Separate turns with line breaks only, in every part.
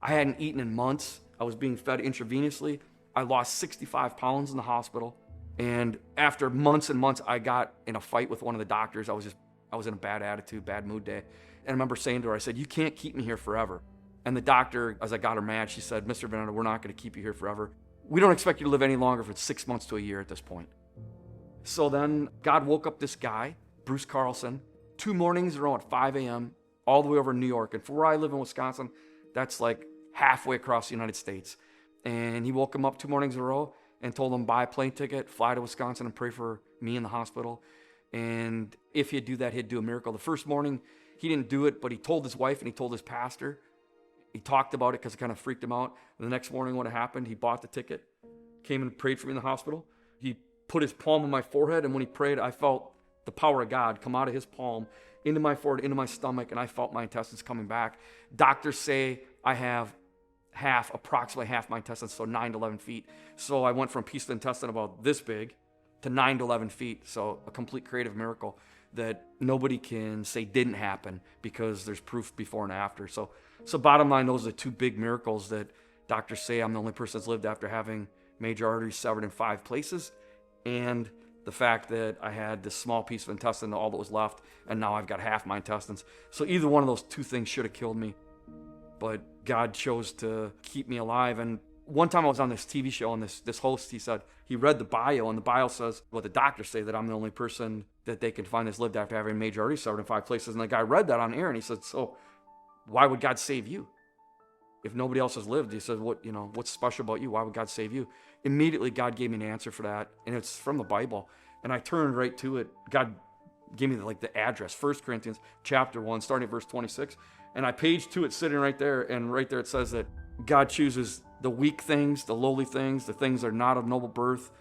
I hadn't eaten in months. I was being fed intravenously. I lost 65 pounds in the hospital. And after months and months, I got in a fight with one of the doctors. I was in a bad attitude, bad mood day. And I remember saying to her, I said, "You can't keep me here forever." And the doctor, as I got her mad, she said, "Mr. Van Natta, we're not going to keep you here forever. We don't expect you to live any longer for 6 months to a year at this point." So then God woke up this guy, Bruce Carlson, 2 mornings in a row at 5 a.m., all the way over in New York. And for where I live in Wisconsin, that's like halfway across the United States. And he woke him up 2 mornings in a row and told him, buy a plane ticket, fly to Wisconsin and pray for me in the hospital. And if he'd do that, he'd do a miracle. The first morning, he didn't do it, but he told his wife and he told his pastor. He talked about it because it kind of freaked him out. And the next morning when it happened, he bought the ticket, came and prayed for me in the hospital. He put his palm on my forehead, and when he prayed, I felt the power of God come out of his palm into my forehead, into my stomach, and I felt my intestines coming back. Doctors say I have approximately half my intestines, so 9 to 11 feet. So I went from a piece of intestine about this big to 9 to 11 feet. So a complete creative miracle that nobody can say didn't happen because there's proof before and after. So bottom line, those are the 2 big miracles that doctors say I'm the only person that's lived after having major arteries severed in 5 places. And the fact that I had this small piece of intestine, all that was left, and now I've got half my intestines. So either one of those 2 things should have killed me. But God chose to keep me alive. And one time I was on this TV show, and this host, he said, he read the bio, and the bio says, well, the doctors say that I'm the only person that they can find that's lived after having major arteries severed in 5 places. And the guy read that on air, and he said, so why would God save you? If nobody else has lived, he said, what's special about you? Why would God save you? Immediately, God gave me an answer for that, and it's from the Bible. And I turned right to it. God gave me the address, 1 Corinthians chapter 1, starting at verse 26. And I paged to it, sitting right there, and right there it says that God chooses the weak things, the lowly things, the things that are not of noble birth,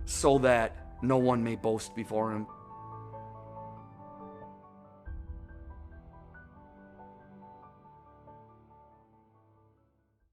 so that no one may boast before him.